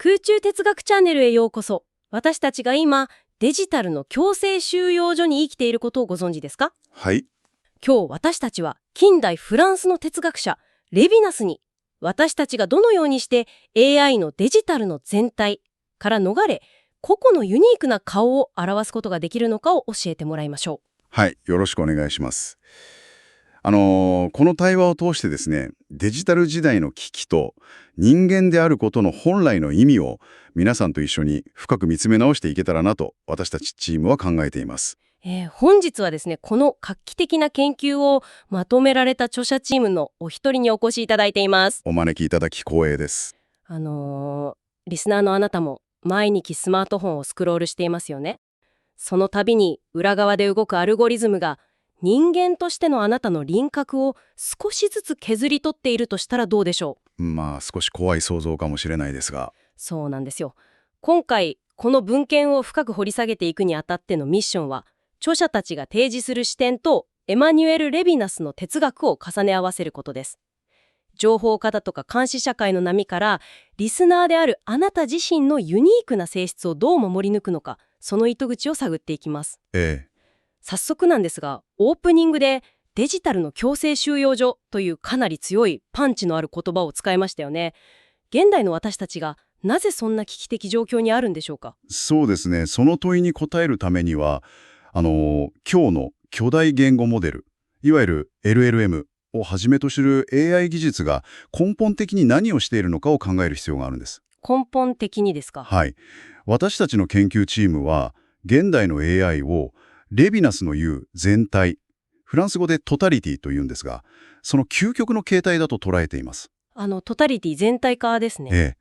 空中哲学チャンネルへようこそ。私たちが今、デジタルの強制収容所に生きていることをご存知ですか？はい。今日私たちは近代フランスの哲学者、レヴィナスに、私たちがどのようにして AI のデジタルの全体から逃れ、個々のユニークな顔を表すことができるのかを教えてもらいましょはい。よろしくお願いします。この対話を通してですね、デジタル時代の危機と人間であることの本来の意味を皆さんと一緒に深く見つめ直していけたらなと私たちチームは考えています。う。本日はですね、この画期的な研究をまとめられた著者チームのお一人にお越しいただいています。お招きいただき光栄です。リスナーのあなたも毎日スマートフォンをスクロールしていますよね。その度に裏側で動くアルゴリズムが人間としてのあなたの輪郭を少しずつ削り取っているとしたらどうでしょう？まあ少し怖い想像かもしれないですが。そうなんですよ。今回この文献を深く掘り下げていくにあたってのミッションは、著者たちが提示する視点とエマニュエル・レヴィナスの哲学を重ね合わせることです。情報過多とか監視社会の波からリスナーであるあなた自身のユニークな性質をどう守り抜くのか、その糸口を探っていきます。早速なんですが、オープニングでデジタルの強制収容所というかなり強いパンチのある言葉を使いましたよね。現代の私たちがなぜそんな危機的状況にあるんでしょうか？そうですね。その問いに答えるためには、今日の巨大言語モデル、いわゆる LLM をはじめとする AI 技術が根本的に何をしているのかを考える必要があるんです。根本的にですか？はい。私たちの研究チームは、現代の AI をレヴィナスの言う全体、フランス語でトタリティと言うんですが、その究極の形態だと捉えています。トタリティ全体化ですね。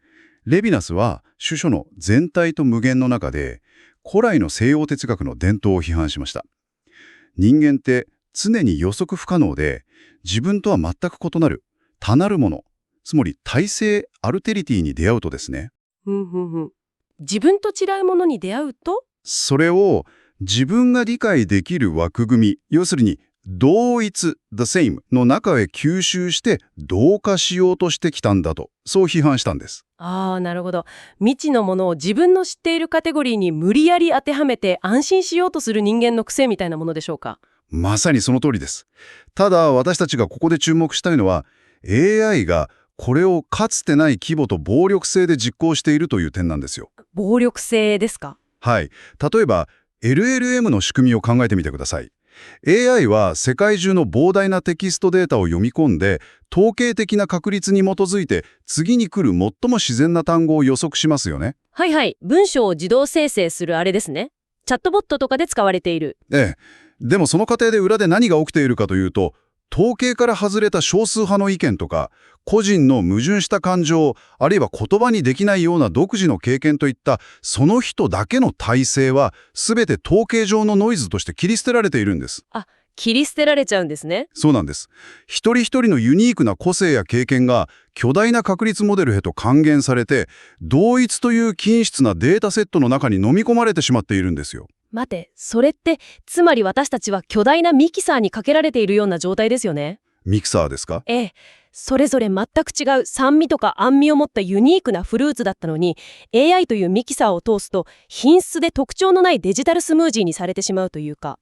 レヴィナスは主書の全体と無限の中で、古来の西洋哲学の伝統を批判しました。人間って常に予測不可能で、自分とは全く異なる他なるもの、つまり体性アルテリティに出会うとですね、自分と違うものに出会うと、それを自分が理解できる枠組み、要するに同一 the same の中へ吸収して同化しようとしてきたんだと、そう批判したんです。なるほど。未知のものを自分の知っているカテゴリーに無理やり当てはめて安心しようとする人間の癖みたいなものでしょうか？まさにその通りです。ただ私たちがここで注目したいのは AI がこれをかつてない規模と暴力性で実行しているという点なんですよ。暴力性ですか？はい。例えば LLM の仕組みを考えてみてください。AI は世界中の膨大なテキストデータを読み込んで統計的な確率に基づいて次に来る最も自然な単語を予測しますよね。はいはい。文章を自動生成するあれですね。チャットボットとかで使われている。でもその過程で裏で何が起きているかというと、統計から外れた少数派の意見とか、個人の矛盾した感情、あるいは言葉にできないような独自の経験といったその人だけの体制は全て統計上のノイズとして切り捨てられているんです。切り捨てられちゃうんですね。そうなんです。一人一人のユニークな個性や経験が巨大な確率モデルへと還元されて、同一という均質なデータセットの中に飲み込まれてしまっているんですよ。待て、それってつまり私たちは巨大なミキサーにかけられているような状態ですよね。ミキサーですか？それぞれ全く違う酸味とか甘味を持ったユニークなフルーツだったのに AI というミキサーを通すと品質で特徴のないデジタルスムージーにされてしまうというか。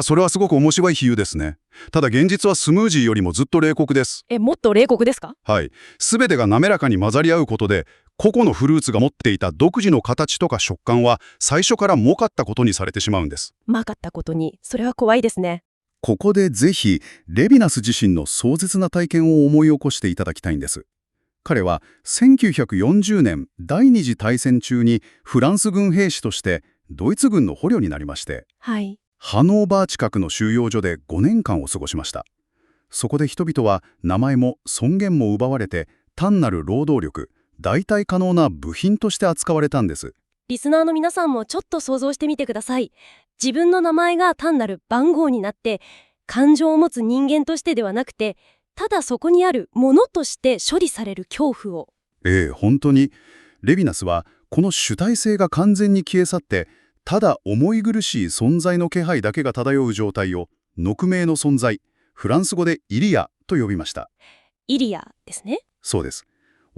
それはすごく面白い比喩ですね。ただ現実はスムージーよりもずっと冷酷です。もっと冷酷ですか？はい。すべてが滑らかに混ざり合うことで、個々のフルーツが持っていた独自の形とか食感は最初からもかったことにされてしまうんです。まかったことに、それは怖いですね。ここでぜひ、レヴィナス自身の壮絶な体験を思い起こしていただきたいんです。彼は1940年第二次大戦中にフランス軍兵士としてドイツ軍の捕虜になりまして、ハノーバー近くの収容所で5年間を過ごしました。そこで人々は名前も尊厳も奪われて単なる労働力、代替可能な部品として扱われたんです。リスナーの皆さんもちょっと想像してみてください。自分の名前が単なる番号になって感情を持つ人間としてではなくて、ただそこにあるものとして処理される恐怖を。本当にレヴィナスはこの主体性が完全に消え去ってただ重い苦しい存在の気配だけが漂う状態を匿名の存在、フランス語でイリアと呼びました。イリアですね。そうです。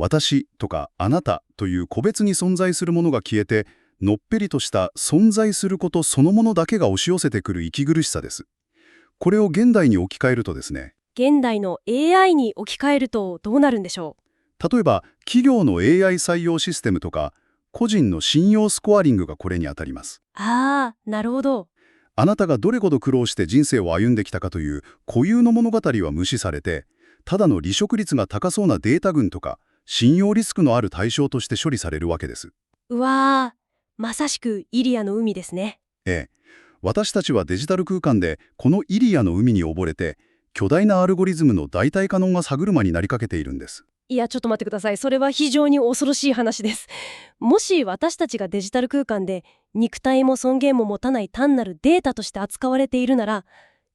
私とかあなたという個別に存在するものが消えて、のっぺりとした存在することそのものだけが押し寄せてくる息苦しさです。これを現代に置き換えるとですね、現代の AI に置き換えるとどうなるんでしょ例えば企業の AI 採用システムとか、個人の信用スコアリングがこれに当たります。う。ああ、なるほど。あなたがどれほど苦労して人生を歩んできたかという固有の物語は無視されて、ただの離職率が高そうなデータ群とか、信用リスクのある対象として処理されるわけです。うわー、まさしくイリアの海ですね。ええ。私たちはデジタル空間でこのイリアの海に溺れて、巨大なアルゴリズムの代替可能が歯車になりかけているんです。いや、ちょっと待ってください。それは非常に恐ろしい話です。もし私たちがデジタル空間で肉体も尊厳も持たない単なるデータとして扱われているなら、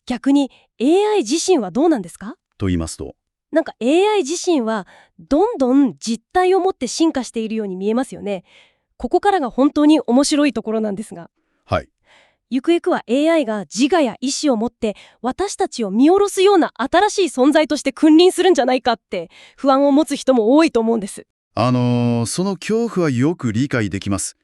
逆に AI 自身はどうなんですか？と言いますと、なんか AI 自身はどんどん実体を持って進化しているように見えますよね。ここからが本当に面白いところなんですが。はい。ゆくゆくは AI が自我や意志を持って私たちを見下ろすような新しい存在として君臨するんじゃないかって不安を持つ人も多いと思うんです。その恐怖はよく理解できます。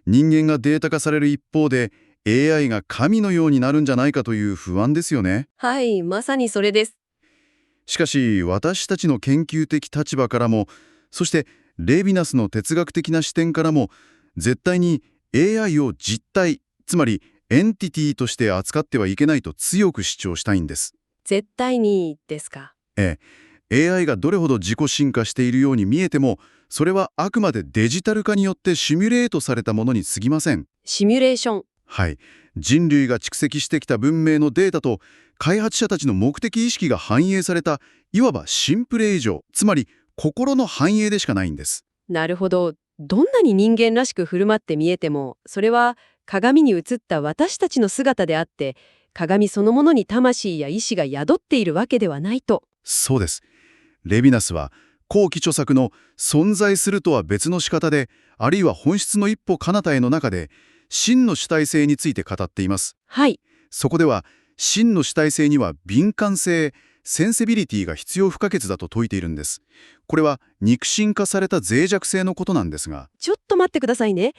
人間がデータ化される一方で、AI が神のようになるんじゃないかという不安ですよね。はい、まさにそれです。しかし、私たちの研究的立場からも、そしてレヴィナスの哲学的な視点からも、絶対に AI を実体、つまりエンティティとして扱ってはいけないと強く主張したいんです。絶対にですか。AI がどれほど自己進化しているように見えても、それはあくまでデジタル化によってシミュレートされたものに過ぎません。シミュレーション。はい。人類が蓄積してきた文明のデータと、開発者たちの目的意識が反映された、いわばシンプル映像、つまり心の反映でしかないんです。なるほど。どんなに人間らしく振る舞って見えても、それは鏡に映った私たちの姿であって、鏡そのものに魂や意志が宿っているわけではないと。そうです。レヴィナスは、後期著作の存在するとは別の仕方で、あるいは本質の一歩彼方への中で、真の主体性について語っています。はい。そこでは、真の主体性には敏感性、センセビリティが必要不可欠だと説いているんです。これは肉親化された脆弱性のことなんですが、ちょっと待ってくださいね。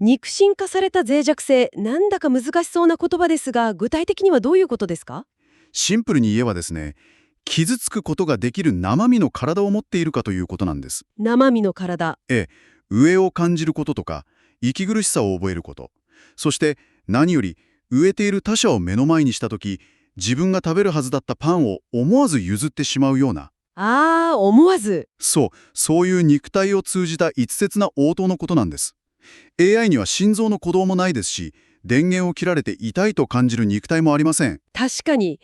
肉親化された脆弱性、なんだか難しそうな言葉ですが、具体的にはどういうことですか？シンプルに言えばですね、傷つくことができる生身の体を持っているかということなんです。生身の体。飢えを感じることとか、息苦しさを覚えること。そして何より、飢えている他者を目の前にしたとき、自分が食べるはずだったパンを思わず譲ってしまうような、思わず。そういう肉体を通じた一切な応答のことなんです。AI には心臓の鼓動もないですし、電源を切られて痛いと感じる肉体もありません。確かに。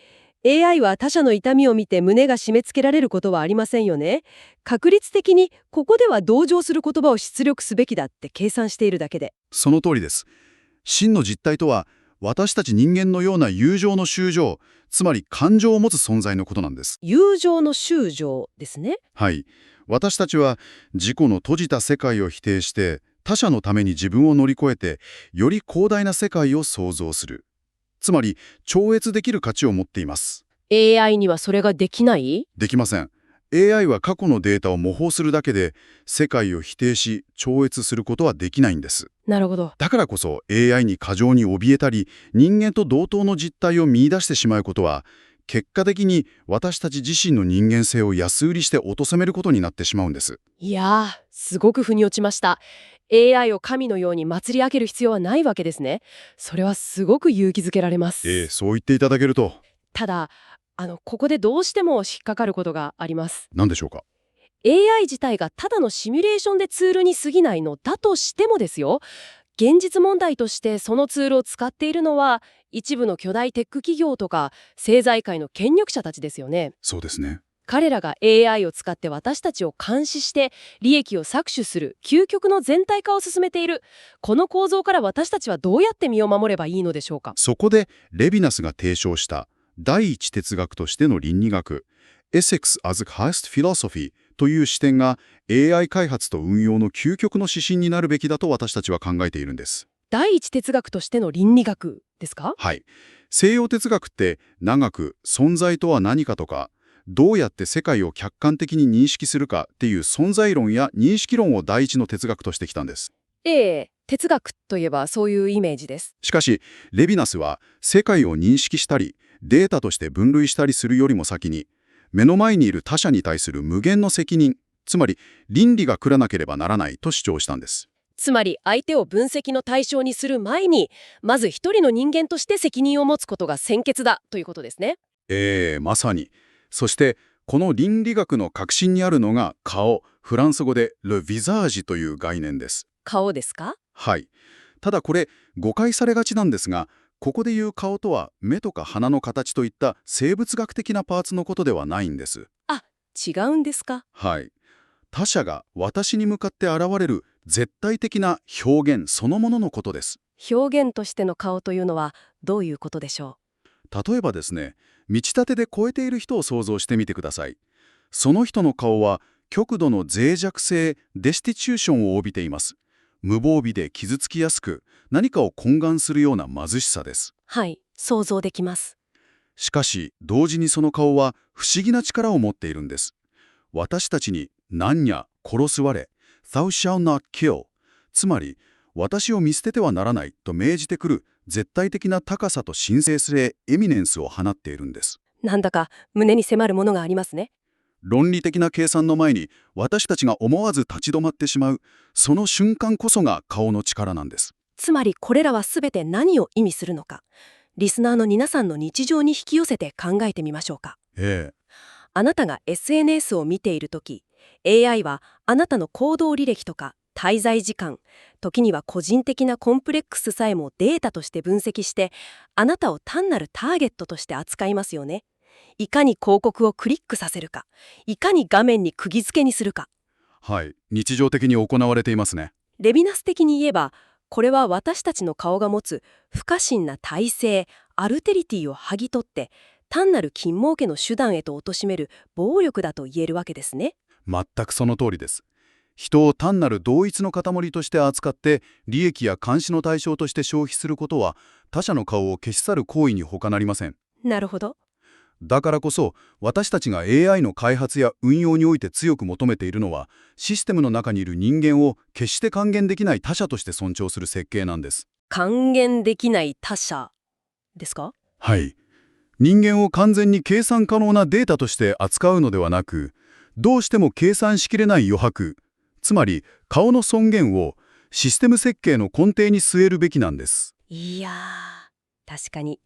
AI は他者の痛みを見て胸が締め付けられることはありませんよね。確率的にここでは同情する言葉を出力すべきだって計算しているだけで。その通りです。真の実態とは、私たち人間のような友情の衆情、つまり感情を持つ存在のことなんです。友情の衆情ですね。はい。私たちは自己の閉じた世界を否定して、他者のために自分を乗り越えて、より広大な世界を創造する。つまり、超越できる価値を持っています。AI にはそれができない？できません。AI は過去のデータを模倣するだけで、世界を否定し、超越することはできないんです。なるほど。だからこそ AI に過剰に怯えたり、人間と同等の実態を見出してしまうことは、結果的に私たち自身の人間性を安売りして貶めることになってしまうんです。いやー、すごく腑に落ちました。AI を神のように祭り上げる必要はないわけですね。それはすごく勇気づけられます。そう言っていただけると。ただ、ここでどうしても引っかかることがあります。何でしょうか。AI 自体がただのシミュレーションでツールに過ぎないのだとしてもですよ、現実問題としてそのツールを使っているのは一部の巨大テック企業とか政財界の権力者たちですよね。そうですね。彼らが AI を使って私たちを監視して利益を搾取する究極の全体化を進めている。この構造から私たちはどうやって身を守ればいいのでしょうか。そこでレヴィナスが提唱した第一哲学としての倫理学、Ethics as Highest Philosophy という視点が AI 開発と運用の究極の指針になるべきだと私たちは考えているんです。第一哲学としての倫理学ですか？はい。西洋哲学って長く存在とは何かとか、どうやって世界を客観的に認識するかっていう存在論や認識論を第一の哲学としてきたんです。哲学といえばそういうイメージです。しかし、レヴィナスは世界を認識したり、データとして分類したりするよりも先に、目の前にいる他者に対する無限の責任、つまり倫理が来らなければならないと主張したんです。つまり相手を分析の対象にする前に、まず一人の人間として責任を持つことが先決だということですね。まさに。そして、この倫理学の核心にあるのが顔、フランス語でle visageという概念です。顔ですか？はい。ただこれ、誤解されがちなんですが、ここで言う顔とは目とか鼻の形といった生物学的なパーツのことではないんです。違うんですか？はい。他者が私に向かって現れる絶対的な表現そのもののことです。表現としての顔というのはどういうことでしょ例えばですね、道立てで越えている人を想像してみてください。その人の顔は極度の脆弱性、デスティチューションを帯びています。無防備で傷つきやすく、何かを懇願するような貧しさです。はい、想像できます。しかし、同時にその顔は不思議な力を持っているんです。私たちに、何や殺す我、Thou shalt not kill、つまり、私を見捨ててはならないと命じてくる絶対的な高さと神聖性、エミネンスを放っているんです。なんだか胸に迫るものがありますね。論理的な計算の前に私たちが思わず立ち止まってしまう、その瞬間こそが顔の力なんです。つまりこれらは全て何を意味するのか、リスナーの皆さんの日常に引き寄せて考えてみましょうか。あなたが SNS を見ているとき、AI はあなたの行動履歴とか滞在時間、時には個人的なコンプレックスさえもデータとして分析して、あなたを単なるターゲットとして扱いますよね。いかに広告をクリックさせるか、いかに画面に釘付けにするか。はい、日常的に行われていますね。レヴィナス的に言えば、これは私たちの顔が持つ不可侵な体制、アルテリティを剥ぎ取って、単なる金儲けの手段へと貶める暴力だと言えるわけですね。全くその通りです。人を単なる同一の塊として扱って利益や監視の対象として消費することは他者の顔を消し去る行為に他なりません。なるほど。だからこそ私たちが AI の開発や運用において強く求めているのはシステムの中にいる人間を決して還元できない他者として尊重する設計なんです。還元できない他者ですか？はい。人間を完全に計算可能なデータとして扱うのではなく、どうしても計算しきれない余白、つまり顔の尊厳をシステム設計の根底に据えるべきなんです。いやー、確かに。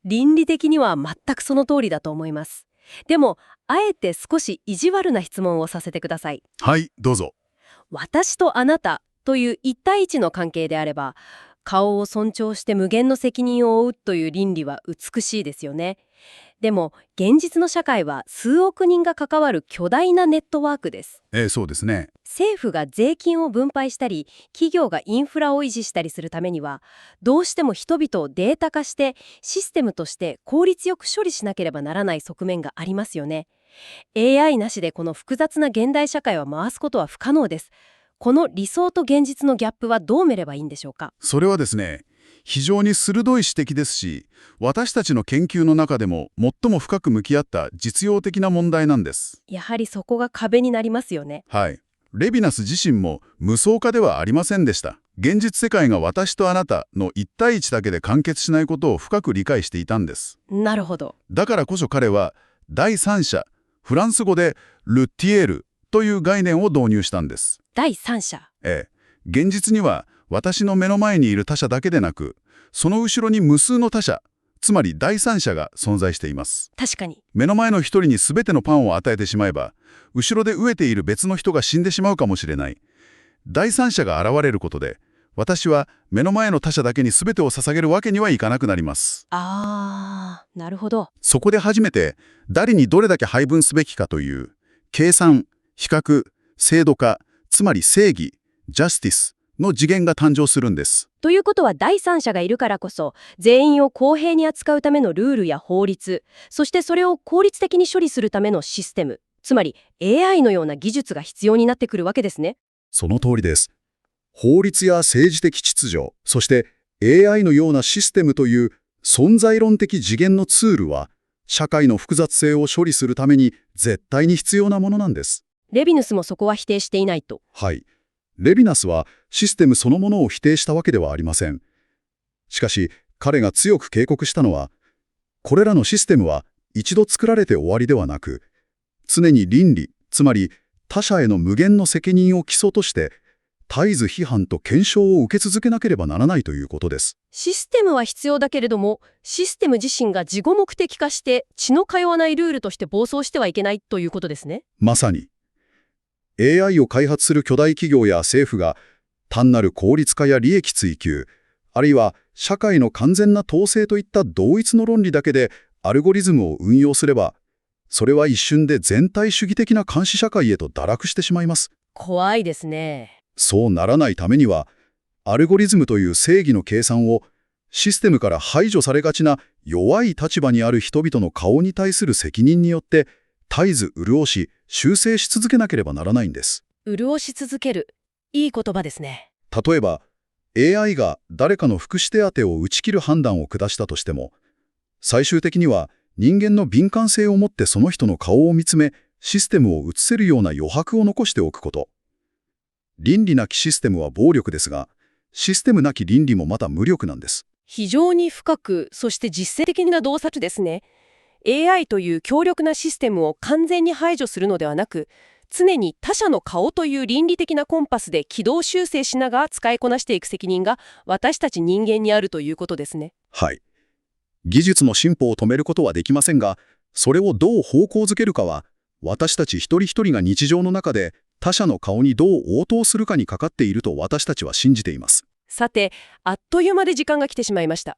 倫理的には全くその通りだと思います。でも、あえて少し意地悪な質問をさせてください。はい、どうぞ。私とあなたという一対一の関係であれば、顔を尊重して無限の責任を負うという倫理は美しいですよね。でも、現実の社会は数億人が関わる巨大なネットワークです。そうですね。政府が税金を分配したり、企業がインフラを維持したりするためには、どうしても人々をデータ化してシステムとして効率よく処理しなければならない側面がありますよね。AI なしでこの複雑な現代社会を回すことは不可能です。この理想と現実のギャップはどう見ればいいんでしょうか？それはですね、非常に鋭い指摘ですし、私たちの研究の中でも最も深く向き合った実用的な問題なんです。やはりそこが壁になりますよね。はい。レヴィナス自身も無双化ではありませんでした。現実世界が私とあなたの一対一だけで完結しないことを深く理解していたんです。なるほど。だからこそ彼は第三者、フランス語でルティエールという概念を導入したんです。第三者。現実には私の目の前にいる他者だけでなく、その後ろに無数の他者、つまり第三者が存在しています。確かに。目の前の一人に全てのパンを与えてしまえば、後ろで飢えている別の人が死んでしまうかもしれない。第三者が現れることで、私は目の前の他者だけに全てを捧げるわけにはいかなくなります。なるほど。そこで初めて、誰にどれだけ配分すべきかという、計算、比較、制度化、つまり正義、ジャスティスの次元が誕生するんです。ということは第三者がいるからこそ、全員を公平に扱うためのルールや法律、そしてそれを効率的に処理するためのシステム、つまり AI のような技術が必要になってくるわけですね。その通りです。法律や政治的秩序、そして AI のようなシステムという存在論的次元のツールは、社会の複雑性を処理するために絶対に必要なものなんです。レビヌスもそこは否定していないと。はい。レヴィナスはシステムそのものを否定したわけではありません。しかし、彼が強く警告したのは、これらのシステムは一度作られて終わりではなく、常に倫理、つまり他者への無限の責任を基礎として、絶えず批判と検証を受け続けなければならないということです。システムは必要だけれども、システム自身が自己目的化して血の通わないルールとして暴走してはいけないということですね。まさに。AI を開発する巨大企業や政府が単なる効率化や利益追求、あるいは社会の完全な統制といった同一の論理だけでアルゴリズムを運用すれば、それは一瞬で全体主義的な監視社会へと堕落してしまいます。怖いですね。そうならないためには、アルゴリズムという正義の計算をシステムから排除されがちな弱い立場にある人々の顔に対する責任によって絶えず潤し、修正し続けなければならないんです。潤し続ける。いい言葉ですね。例えば、AI が誰かの福祉手当を打ち切る判断を下したとしても、最終的には人間の敏感性を持ってその人の顔を見つめ、システムを映せるような余白を残しておくこと。倫理なきシステムは暴力ですが、システムなき倫理もまた無力なんです。非常に深く、そして実践的な洞察ですね。AI という強力なシステムを完全に排除するのではなく、常に他者の顔という倫理的なコンパスで軌道修正しながら使いこなしていく責任が私たち人間にあるということですね。はい。技術の進歩を止めることはできませんが、それをどう方向づけるかは、私たち一人一人が日常の中で他者の顔にどう応答するかにかかっていると私たちは信じています。さて、あっという間で時間が来てしまいました。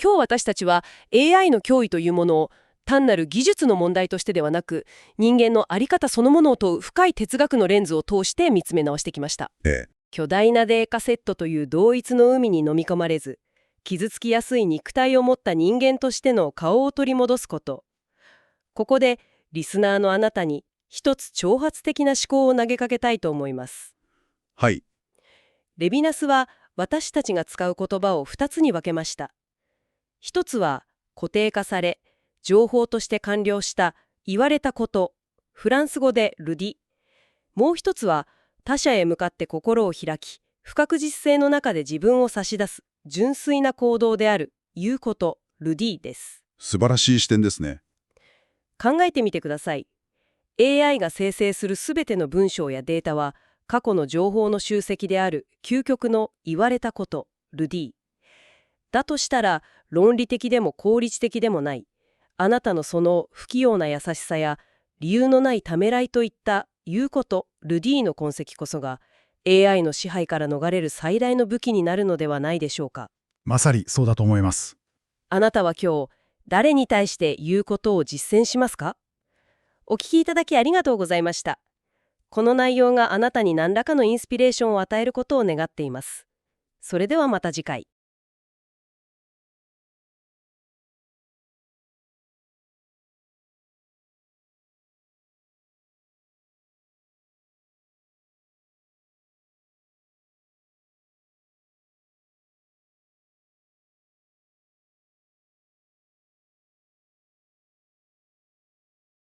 今日私たちは AI の脅威というものを単なる技術の問題としてではなく、人間の在り方そのものを問う深い哲学のレンズを通して見つめ直してきました。巨大なデータセットという同一の海に飲み込まれず、傷つきやすい肉体を持った人間としての顔を取り戻すこと。ここでリスナーのあなたに一つ挑発的な思考を投げかけたいと思います。はい。レヴィナスは私たちが使う言葉を2つに分けました。一つは固定化され、情報として完了した言われたこと、フランス語でルディ。もう一つは他者へ向かって心を開き、不確実性の中で自分を差し出す純粋な行動である言うこと、ルディです。素晴らしい視点ですね。考えてみてください。AI が生成するすべての文章やデータは過去の情報の集積である究極の言われたこと、ルディ。だとしたら論理的でも効率的でもない。あなたのその不器用な優しさや理由のないためらいといった言うこと、ルディの痕跡こそが AI の支配から逃れる最大の武器になるのではないでしょうか。まさにそうだと思います。あなたは今日誰に対して言うことを実践しますか？お聞きいただきありがとうございました。この内容があなたに何らかのインスピレーションを与えることを願っています。それではまた次回。